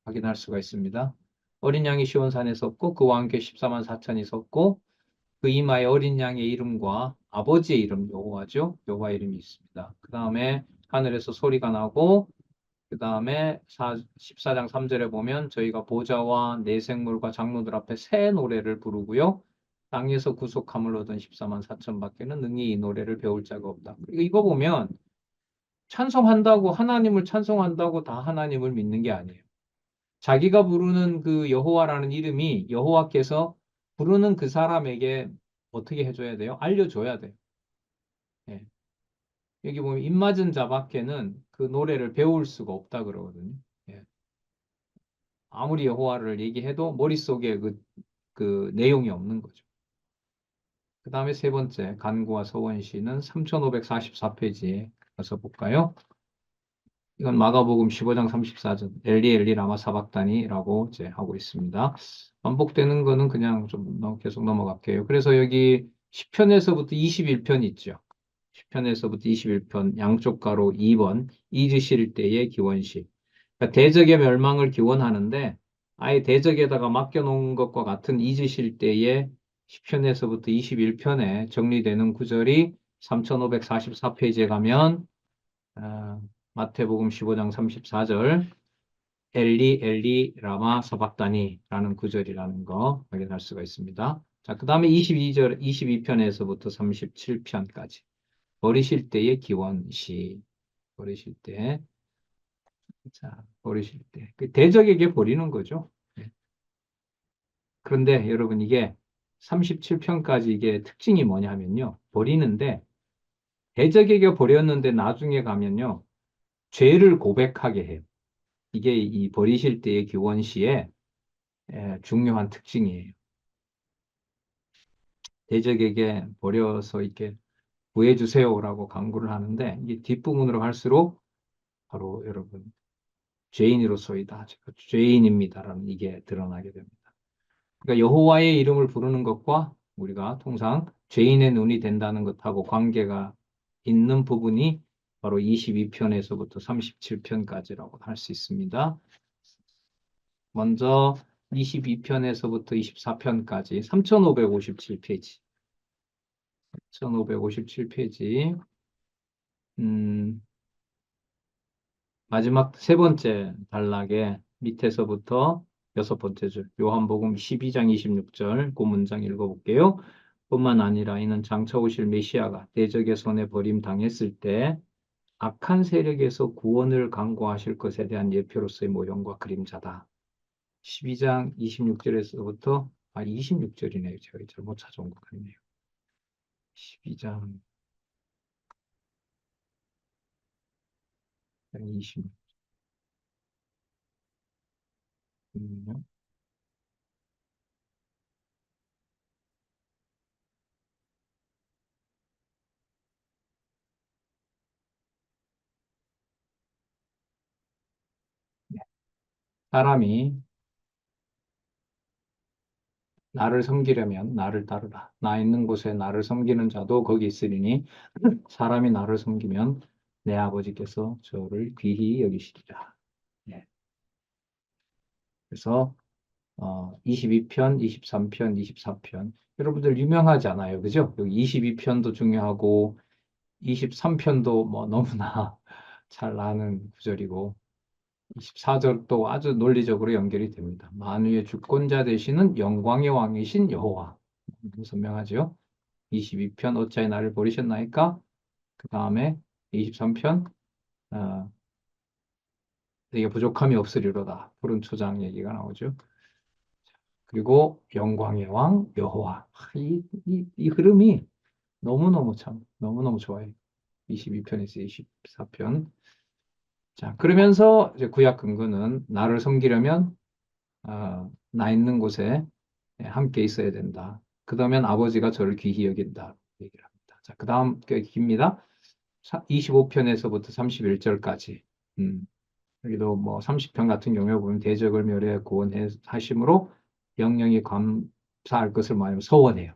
확인할 수가 있습니다. 어린 양이 시온산에 섰고 그와 함께 14만 4천이 섰고 그 이마에 어린 양의 이름과 아버지의 이름 여호와죠. 여호와 이름이 있습니다. 그 다음에 하늘에서 소리가 나고 그 다음에 14장 3절에 보면 저희가 보좌와 내 생물과 장로들 앞에 새 노래를 부르고요. 땅에서 구속함을 얻은 14만 4천 밖에는 능히 이 노래를 배울 자가 없다. 이거 보면 찬송한다고 하나님을 찬송한다고 다 하나님을 믿는 게 아니에요. 자기가 부르는 그 여호와라는 이름이 여호와께서 부르는 그 사람에게 어떻게 해줘야 돼요? 알려줘야 돼요. 예. 여기 보면 입맞은 자밖에는 그 노래를 배울 수가 없다 그러거든요. 예. 아무리 여호와를 얘기해도 머릿속에 그 내용이 없는 거죠. 그 다음에 세 번째, 간구와 서원시는 3544페이지에 가서 볼까요? 이건 마가복음 15장 34절, 엘리 엘리 라마 사박다니라고 이제 하고 있습니다. 반복되는 거는 그냥 좀 계속 넘어갈게요. 그래서 여기 10편에서부터 21편 있죠. 10편에서부터 21편, 양쪽 가로 2번, 잊으실 때의 기원시. 그러니까 대적의 멸망을 기원하는데 아예 대적에다가 맡겨놓은 것과 같은 잊으실 때의 10편에서부터 21편에 정리되는 구절이 3544페이지에 가면 마태복음 15장 34절 엘리 엘리 라마 사박다니라는 구절이라는 거 확인할 수가 있습니다. 자, 그 다음에 22절 22편에서부터 37편까지 버리실 때의 기원시 버리실 때 자, 버리실 때. 그 대적에게 버리는 거죠. 네. 그런데 여러분 이게 37편까지 이게 특징이 뭐냐면요. 버리는데 대적에게 버렸는데 나중에 가면요. 죄를 고백하게 해요. 이게 이 버리실 때의 교원시의 중요한 특징이에요. 대적에게 버려서 이렇게 구해주세요라고 강구를 하는데 이게 뒷부분으로 갈수록 바로 여러분 죄인으로서이다. 제가 죄인입니다라는 이게 드러나게 됩니다. 그러니까 여호와의 이름을 부르는 것과 우리가 통상 죄인의 눈이 된다는 것하고 관계가 있는 부분이 바로 22편에서부터 37편까지라고 할 수 있습니다. 먼저 22편에서부터 24편까지 3557페이지. 3557페이지. 마지막 세 번째 단락에 밑에서부터 여섯 번째 줄, 요한복음 12장 26절, 그 문장 읽어볼게요. 뿐만 아니라 이는 장차 오실 메시아가 대적의 손에 버림당했을 때 악한 세력에서 구원을 강구하실 것에 대한 예표로서의 모형과 그림자다. 12장 26절에서부터, 26절이네요. 제가 잘못 찾아온 것 같네요. 12장 26. 사람이 나를 섬기려면 나를 따르라. 나 있는 곳에 나를 섬기는 자도 거기 있으리니 사람이 나를 섬기면 내 아버지께서 저를 귀히 여기시리라. 예. 그래서 22편, 23편, 24편 여러분들 유명하지 않아요, 그죠? 여기 22편도 중요하고 23편도 뭐 너무나 잘 아는 구절이고 24절도 아주 논리적으로 연결이 됩니다. 만유의 주권자 되시는 영광의 왕이신 여호와. 선명하죠? 22편 어찌하여 나를 버리셨나이까? 그 다음에 23편 내게 부족함이 없으리로다. 푸른 초장 얘기가 나오죠. 그리고 영광의 왕 여호와. 이 흐름이 너무너무 참, 너무너무 좋아요. 22편에서 24편. 자, 그러면서 이제 구약 근거는 나를 섬기려면 나 있는 곳에 함께 있어야 된다. 그러면 아버지가 저를 귀히 여긴다. 얘기를 합니다. 자, 그 다음 꽤 깁니다. 25편에서부터 31절까지. 여기도 뭐 30편 같은 경우에 보면 대적을 멸해 구원하심으로 영영이 감사할 것을 말하면 서원해요.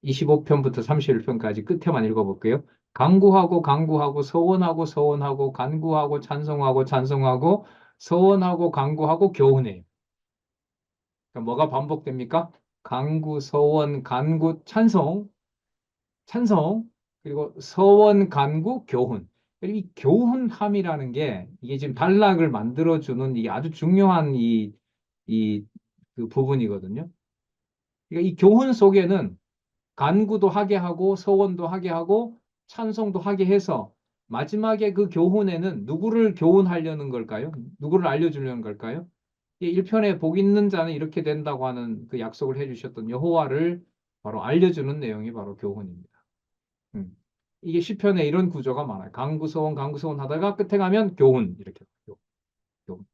25편부터 31편까지 끝에만 읽어볼게요. 간구하고 간구하고 서원하고 서원하고 간구하고 찬송하고 찬송하고 서원하고 간구하고 교훈해요. 그러니까 뭐가 반복됩니까? 간구, 서원, 간구, 찬송, 찬송, 그리고 서원, 간구, 교훈. 그리고 이 교훈함이라는 게 이게 지금 단락을 만들어주는 이게 아주 중요한 그 부분이거든요. 그러니까 이 교훈 속에는 간구도 하게 하고 서원도 하게 하고 찬송도 하게 해서 마지막에 그 교훈에는 누구를 교훈하려는 걸까요? 누구를 알려주려는 걸까요? 이 1편에 복 있는 자는 이렇게 된다고 하는 그 약속을 해주셨던 여호와를 바로 알려주는 내용이 바로 교훈입니다. 음. 이게 시편에 이런 구조가 많아요. 강구소원, 강구소원 하다가 끝에 가면 교훈 이렇게. 교훈.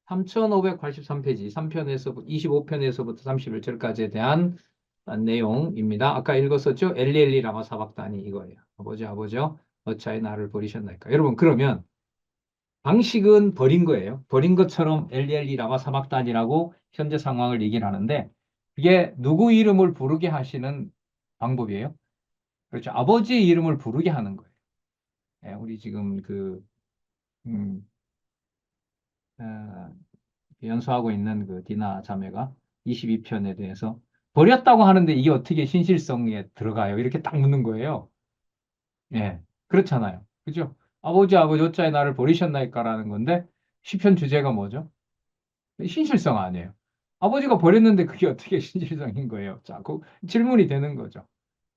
3583페이지 3편에서 25편에서부터 31절까지에 대한 내용입니다. 아까 읽었었죠? 엘리엘리 라마 사박다니 이거예요. 아버지 아버지요 어찌하여 나를 버리셨나이까. 여러분 그러면 방식은 버린 거예요. 버린 것처럼 엘리엘리 라마 사박단이라고 현재 상황을 얘기를 하는데 이게 누구 이름을 부르게 하시는 방법이에요? 그렇죠. 아버지의 이름을 부르게 하는 거예요. 예, 우리 지금 음, 어, 연수하고 있는 그 디나 자매가 22편에 대해서 버렸다고 하는데 이게 어떻게 신실성에 들어가요? 이렇게 딱 묻는 거예요. 예, 그렇잖아요. 그죠? 아버지, 아버지, 어찌하여 나를 버리셨나이까라는 건데 시편 주제가 뭐죠? 신실성 아니에요. 아버지가 버렸는데 그게 어떻게 신실성인 거예요? 자, 그 질문이 되는 거죠.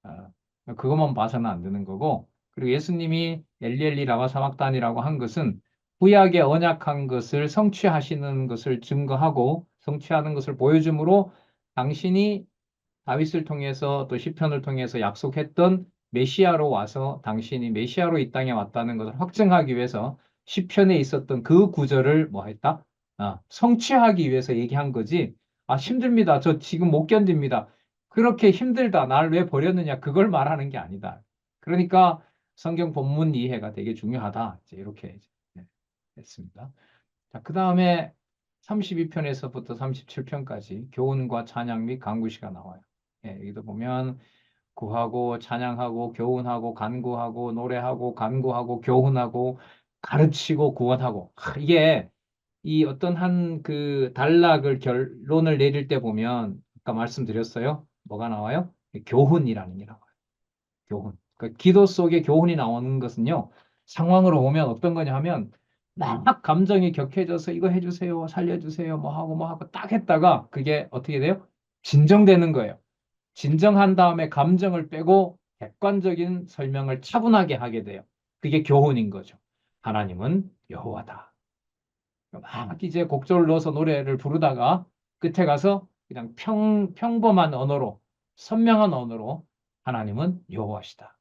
아, 그것만 봐서는 안 되는 거고, 그리고 예수님이 엘리엘리 라마 사막단이라고 한 것은 구약의 언약한 것을 성취하시는 것을 증거하고 성취하는 것을 보여줌으로 당신이 다윗을 통해서 또 시편을 통해서 약속했던 메시아로 와서 당신이 메시아로 이 땅에 왔다는 것을 확증하기 위해서 시편에 있었던 그 구절을 뭐 했다? 성취하기 위해서 얘기한 거지. 힘듭니다. 저 지금 못 견딥니다. 그렇게 힘들다. 날 왜 버렸느냐. 그걸 말하는 게 아니다. 그러니까 성경 본문 이해가 되게 중요하다. 이제 이렇게 네, 했습니다. 자, 그 다음에 32편에서부터 37편까지 교훈과 찬양 및 간구시가 나와요. 예, 여기도 보면 구하고 찬양하고 교훈하고 간구하고 노래하고 간구하고 교훈하고 가르치고 구원하고 이게 이 어떤 한 그 단락을 결론을 내릴 때 보면 아까 말씀드렸어요. 뭐가 나와요? 교훈이라는 게 나와요. 교훈. 그 기도 속에 교훈이 나오는 것은요. 상황으로 보면 어떤 거냐 하면 막 감정이 격해져서 이거 해주세요, 살려주세요, 뭐 하고 딱 했다가 그게 어떻게 돼요? 진정되는 거예요. 진정한 다음에 감정을 빼고 객관적인 설명을 차분하게 하게 돼요. 그게 교훈인 거죠. 하나님은 여호와다. 막 이제 곡조를 넣어서 노래를 부르다가 끝에 가서 그냥 평범한 언어로 선명한 언어로 하나님은 여호와시다.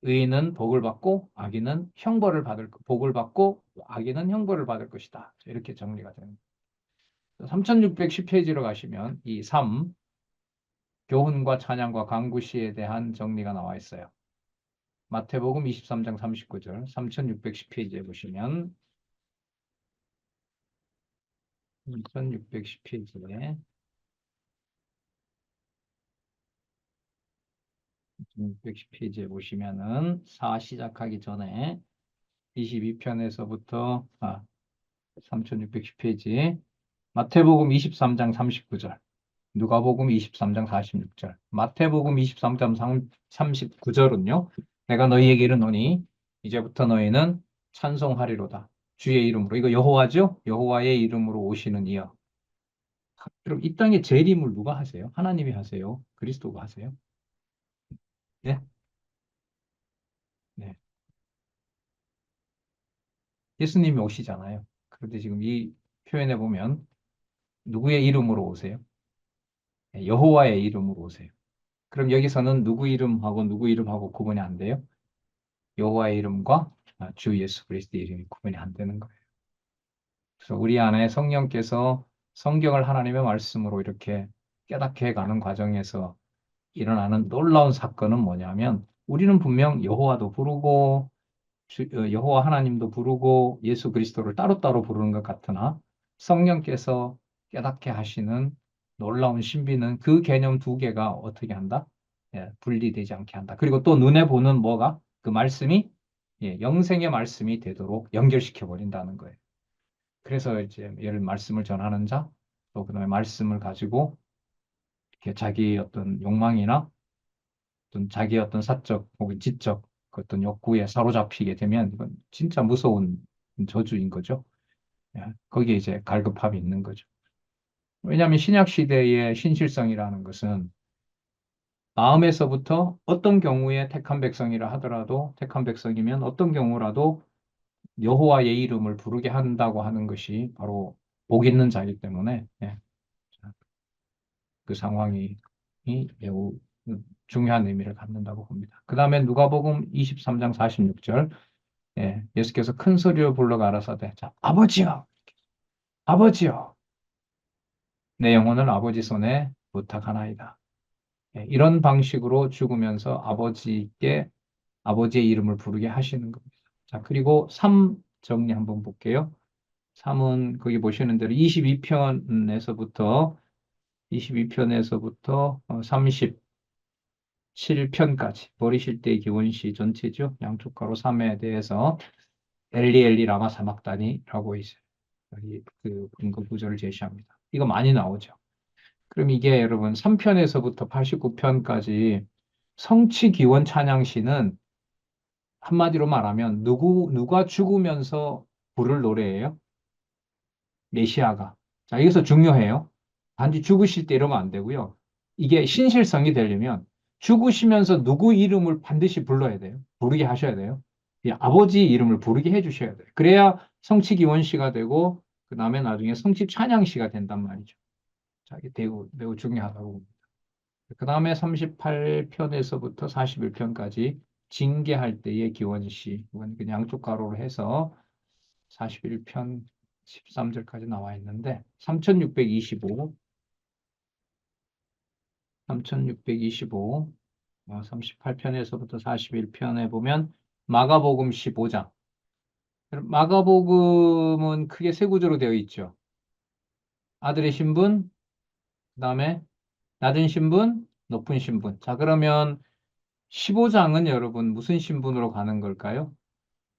의인은 복을 받고 악인은 복을 받고 악인은 형벌을 받을 것이다. 이렇게 정리가 됩니다. 3610페이지로 가시면 이 3, 교훈과 찬양과 간구시에 대한 정리가 나와 있어요. 마태복음 23장 39절 3610페이지에 보시면 3610페이지에 610페이지에 보시면은 4 시작하기 전에 22편에서부터 3610페이지 마태복음 23장 39절 누가복음 23장 46절 마태복음 23장 39절은요 내가 너희에게 이르노니 이제부터 너희는 찬송하리로다 주의 이름으로 이거 여호와죠 여호와의 이름으로 오시는 이여 그럼 이 땅에 재림을 누가 하세요? 하나님이 하세요? 그리스도가 하세요? 네? 네. 예수님이 오시잖아요. 그런데 지금 이 표현해 보면 누구의 이름으로 오세요? 여호와의 이름으로 오세요. 그럼 여기서는 누구 이름하고 누구 이름하고 구분이 안 돼요? 여호와의 이름과 주 예수 그리스도의 이름이 구분이 안 되는 거예요. 그래서 우리 안에 성령께서 성경을 하나님의 말씀으로 이렇게 깨닫게 가는 과정에서 일어나는 놀라운 사건은 뭐냐면 우리는 분명 여호와도 부르고 여호와 하나님도 부르고 예수 그리스도를 따로따로 부르는 것 같으나 성령께서 깨닫게 하시는 놀라운 신비는 그 개념 두 개가 어떻게 한다? 분리되지 않게 한다. 그리고 또 눈에 보는 뭐가? 그 말씀이 영생의 말씀이 되도록 연결시켜 버린다는 거예요. 그래서 이제 예를 말씀을 전하는 자, 또 그다음에 말씀을 가지고 이렇게 자기 어떤 욕망이나 어떤 자기 어떤 사적 혹은 지적 그 어떤 욕구에 사로잡히게 되면 이건 진짜 무서운 저주인 거죠. 거기에 이제 갈급함이 있는 거죠. 왜냐하면 신약 시대의 신실성이라는 것은 마음에서부터 어떤 경우에 택한 백성이라 하더라도 택한 백성이면 어떤 경우라도 여호와의 이름을 부르게 한다고 하는 것이 바로 복 있는 자이기 때문에 그 상황이 매우 중요한 의미를 갖는다고 봅니다. 그 다음에 누가복음 23장 46절 예수께서 큰 소리로 불러 가라사대 자, 아버지여 아버지여 내 영혼을 아버지 손에 부탁하나이다. 이런 방식으로 죽으면서 아버지께 아버지의 이름을 부르게 하시는 겁니다. 자, 그리고 3 정리 한번 볼게요. 3은 거기 보시는 대로 22편에서부터 37편까지 버리실 때의 기원시 전체죠. 양쪽 가로 3에 대해서 엘리 엘리 라마 사막다니라고 있어요. 여기 그 근거 구절을 제시합니다. 이거 많이 나오죠. 그럼 이게 여러분 3편에서부터 89편까지 성취 기원 찬양시는 한마디로 말하면 누가 죽으면서 부를 노래예요? 메시아가. 자, 여기서 중요해요. 단지 죽으실 때 이러면 안 되고요. 이게 신실성이 되려면 죽으시면서 누구 이름을 반드시 불러야 돼요. 부르게 하셔야 돼요. 이 아버지 이름을 부르게 해주셔야 돼요. 그래야 성취기원시가 되고 그 다음에 나중에 성취 찬양시가 된단 말이죠. 자, 이게 매우 중요하다고 봅니다. 그 다음에 38편에서부터 41편까지 징계할 때의 기원시, 이건 그냥 양쪽 가로로 해서 41편 13절까지 나와 있는데 3625, 3625, 38편에서부터 41편에 보면 마가복음 15장. 마가복음은 크게 세 구조로 되어 있죠. 아들의 신분, 그 다음에 낮은 신분, 높은 신분. 자, 그러면 15장은 여러분 무슨 신분으로 가는 걸까요?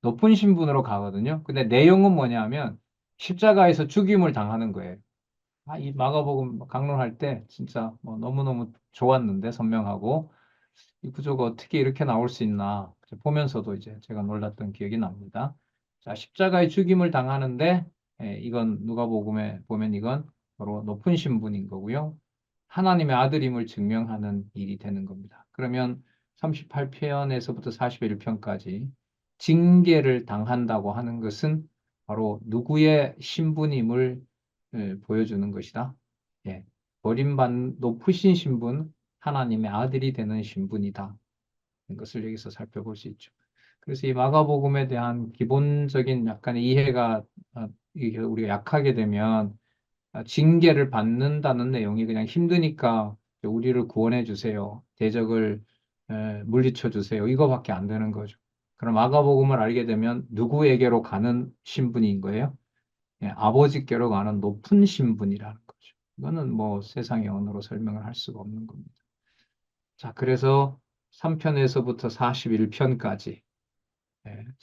높은 신분으로 가거든요. 근데 내용은 뭐냐면 십자가에서 죽임을 당하는 거예요. 이 마가복음 강론할 때 진짜 뭐 너무너무 좋았는데 선명하고 이 구조가 어떻게 이렇게 나올 수 있나 보면서도 이제 제가 놀랐던 기억이 납니다. 자, 십자가의 죽임을 당하는데 이건 누가복음에 보면 이건 바로 높은 신분인 거고요. 하나님의 아들임을 증명하는 일이 되는 겁니다. 그러면 38편에서부터 41편까지 징계를 당한다고 하는 것은 바로 누구의 신분임을 보여주는 것이다. 예, 버림받는 높으신 신분, 하나님의 아들이 되는 신분이다. 것을 여기서 살펴볼 수 있죠. 그래서 이 마가복음에 대한 기본적인 약간의 이해가 이게 우리가 약하게 되면 징계를 받는다는 내용이 그냥 힘드니까 우리를 구원해 주세요. 대적을 물리쳐 주세요. 이거밖에 안 되는 거죠. 그럼 마가복음을 알게 되면 누구에게로 가는 신분인 거예요? 아버지께로 가는 높은 신분이라는 거죠. 이거는 뭐 세상의 언어로 설명을 할 수가 없는 겁니다. 자, 그래서 3편에서부터 41편까지,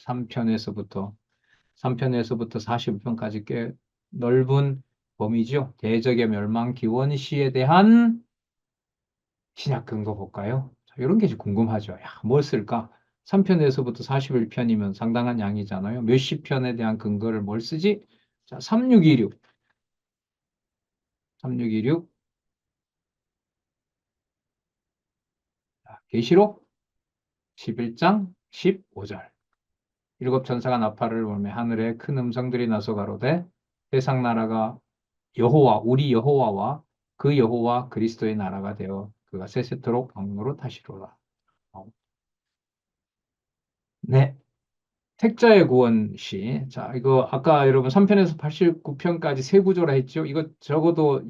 3편에서부터 45편까지 꽤 넓은 범위죠. 대적의 멸망 기원시에 대한 신약 근거 볼까요? 자, 이런 게 이제 궁금하죠. 야, 뭘 쓸까? 3편에서부터 41편이면 상당한 양이잖아요. 몇십 편에 대한 근거를 뭘 쓰지? 자, 3626. 3626. 계시록 11장 15절. 일곱 천사가 나팔을 불며 하늘에 큰 음성들이 나서 가로되 세상 나라가 여호와, 우리 여호와와 그 여호와 그리스도의 나라가 되어 그가 세세토록 왕노로 타시로라. 어, 네. 택자의 구원시. 자, 이거 아까 여러분 3편에서 89편까지 세 구조라 했죠? 이거 적어도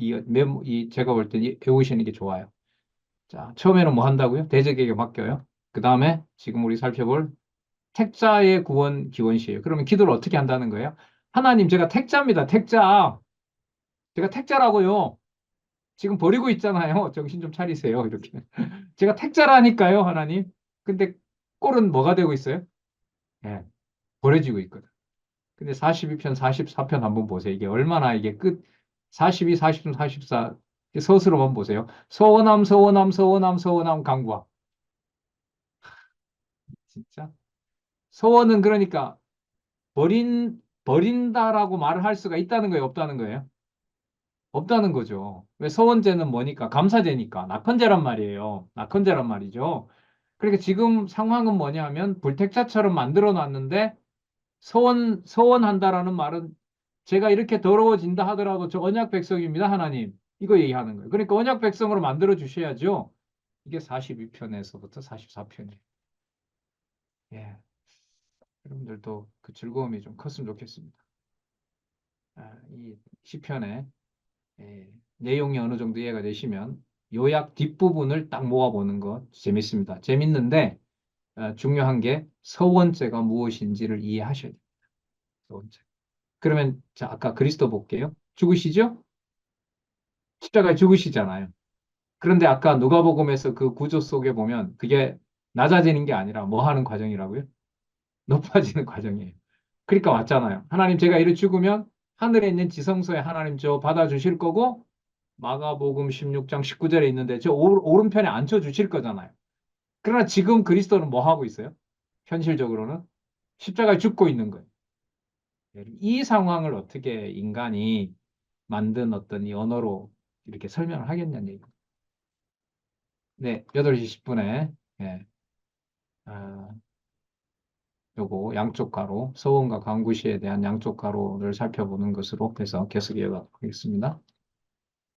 제가 볼 때 외우시는 게 좋아요. 자, 처음에는 뭐 한다고요? 대적에게 맡겨요. 그 다음에 지금 우리 살펴볼 택자의 구원 기원시예요. 그러면 기도를 어떻게 한다는 거예요? 하나님, 제가 택자입니다. 택자. 제가 택자라고요. 지금 버리고 있잖아요. 정신 좀 차리세요. 이렇게. 제가 택자라니까요, 하나님. 근데 꼴은 뭐가 되고 있어요? 예, 버려지고 있거든. 근데 42편, 44편 한번 보세요. 이게 얼마나 이게 42, 43, 44 서술로만 보세요. 서원함, 서원함, 서원함, 서원함, 강구하. 진짜. 서원은 그러니까 버린다라고 말을 할 수가 있다는 거예요, 없다는 거예요? 없다는 거죠. 왜 서원제는 뭐니까? 감사제니까. 낙헌제란 말이에요. 낙헌제란 말이죠. 그러니까 지금 상황은 뭐냐면 불택자처럼 만들어 놨는데 서원한다라는 말은 제가 이렇게 더러워진다 하더라도 저 언약 백성입니다, 하나님. 이거 얘기하는 거예요. 그러니까 언약 백성으로 만들어 주셔야죠. 이게 42편에서부터 44편이에요. 예. 여러분들도 그 즐거움이 좀 컸으면 좋겠습니다. 이 시편의 내용이 어느 정도 이해가 되시면 요약 뒷부분을 딱 모아보는 거 재밌습니다. 재밌는데 중요한 게 서원죄가 무엇인지를 이해하셔야 돼요. 서원죄. 그러면 자, 아까 그리스도 볼게요. 죽으시죠? 십자가에 죽으시잖아요. 그런데 아까 누가복음에서 그 구조 속에 보면 그게 낮아지는 게 아니라 뭐 하는 과정이라고요? 높아지는 과정이에요. 그러니까 맞잖아요. 하나님 제가 이를 죽으면 하늘에 있는 지성소에 하나님 저 받아주실 거고 마가복음 16장 19절에 있는데 저 오른편에 앉혀주실 거잖아요. 그러나 지금 그리스도는 뭐 하고 있어요? 현실적으로는 십자가에 죽고 있는 거예요. 이 상황을 어떻게 인간이 만든 어떤 이 언어로 이렇게 설명을 하겠냐는 얘기입니다. 네, 8시 10분에 예, 아, 요거 양쪽 가로, 서원과 강구시에 대한 양쪽 가로를 살펴보는 것으로 해서 계속 이어가겠습니다.